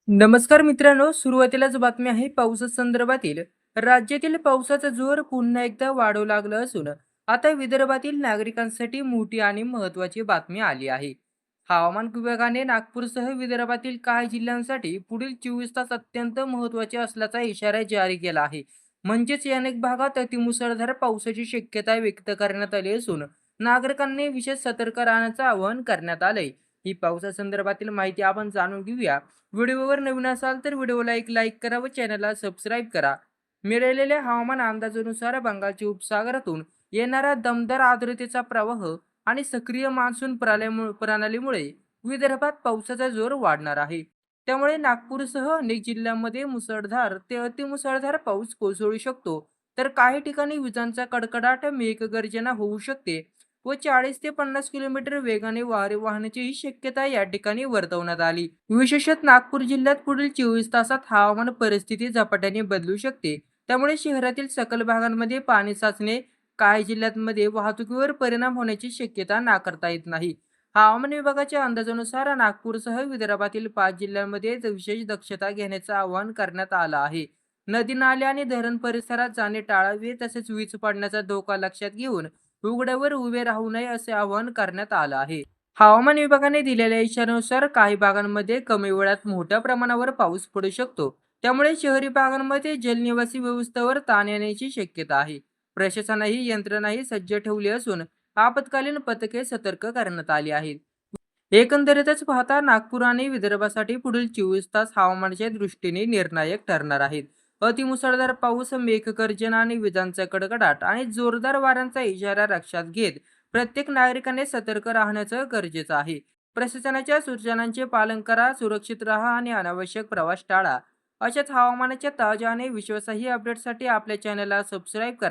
नमस्कार मित्रांनो, सुरुवातीलाच बातमी आहे पावसासंदर्भातील. राज्यातील पावसाचा जोर पुन्हा एकदा वाढू लागला असून आता विदर्भातील नागरिकांसाठी मोठी आणि महत्त्वाची बातमी आली आहे. हवामान विभागाने नागपूरसह विदर्भातील काही जिल्ह्यांसाठी पुढील 24 तास अत्यंत महत्त्वाचे असल्याचा इशारा जारी केला आहे. म्हणजेच अनेक भागात अतिमुसळधार पावसाची शक्यता व्यक्त करण्यात आली असून नागरिकांनी विशेष सतर्क राहण्याचं आवाहन करण्यात आलंय. ही पावसासंदर्भातील माहिती आपण जाणून घेऊया. व्हिडिओवर नवीन असाल तर व्हिडिओला एक लाईक करा व चॅनलला सबस्क्राईब करा. मिळालेल्या हवामान अंदाजानुसार बंगालच्या उपसागरातून येणारा दमदार आर्द्रतेचा प्रवाह आणि सक्रिय मान्सून प्रणालीमुळे विदर्भात पावसाचा जोर वाढणार आहे. त्यामुळे नागपूरसह अनेक जिल्ह्यांमध्ये मुसळधार ते अतिमुसळधार पाऊस कोसळू शकतो. तर काही ठिकाणी विजांचा कडकडाट, मेघगर्जना होऊ शकते व 40 ते 50 किलोमीटर वेगाने वारे वाहण्याचीही शक्यता या ठिकाणी वर्तवण्यात आली. विशेषतः नागपूर जिल्ह्यात पुढील 24 तासात हवामान परिस्थिती झपाट्याने बदलू शकते. त्यामुळे शहरातील सखल भागांमध्ये पाणी साचणे, काही जिल्ह्यांमध्ये वाहतुकीवर परिणाम होण्याची शक्यता नाकारता येत नाही. हवामान विभागाच्या अंदाजानुसार नागपूरसह विदर्भातील 5 जिल्ह्यांमध्ये विशेष दक्षता घेण्याचं आवाहन करण्यात आलं आहे. नदी नाले आणि धरण परिसरात जाणे टाळावे, तसेच वीज पडण्याचा धोका लक्षात घेऊन उघड्यावर उभे राहू नये असे आवाहन करण्यात आलं आहे. हवामान विभागाने दिलेल्या इशाऱ्यानुसार काही भागांमध्ये कमी वेळात मोठ्या प्रमाणावर पाऊस पडू शकतो. त्यामुळे शहरी भागांमध्ये जलनिवासी व्यवस्थेवर ताण येण्याची शक्यता आहे. प्रशासनाही यंत्रणाही सज्ज ठेवली असून आपत्कालीन पथके सतर्क करण्यात आली आहेत. एकंदरीतच पाहता नागपूर आणि विदर्भासाठी पुढील 24 तास हवामानाच्या दृष्टीने निर्णायक ठरणार आहेत. अतिमुसळधार पाऊस, मेघगर्जना आणि विजांचा कडकडाट आणि जोरदार वाऱ्यांचा इशारा लक्षात घेत प्रत्येक नागरिकाने सतर्क राहण्याचं गरजेचं आहे. प्रशासनाच्या सूचनांचे पालन करा, सुरक्षित राहा आणि अनावश्यक प्रवास टाळा. अशाच हवामानाच्या ताज्या आणि विश्वासार्ह अपडेटसाठी आपल्या चॅनलला सबस्क्राईब करा.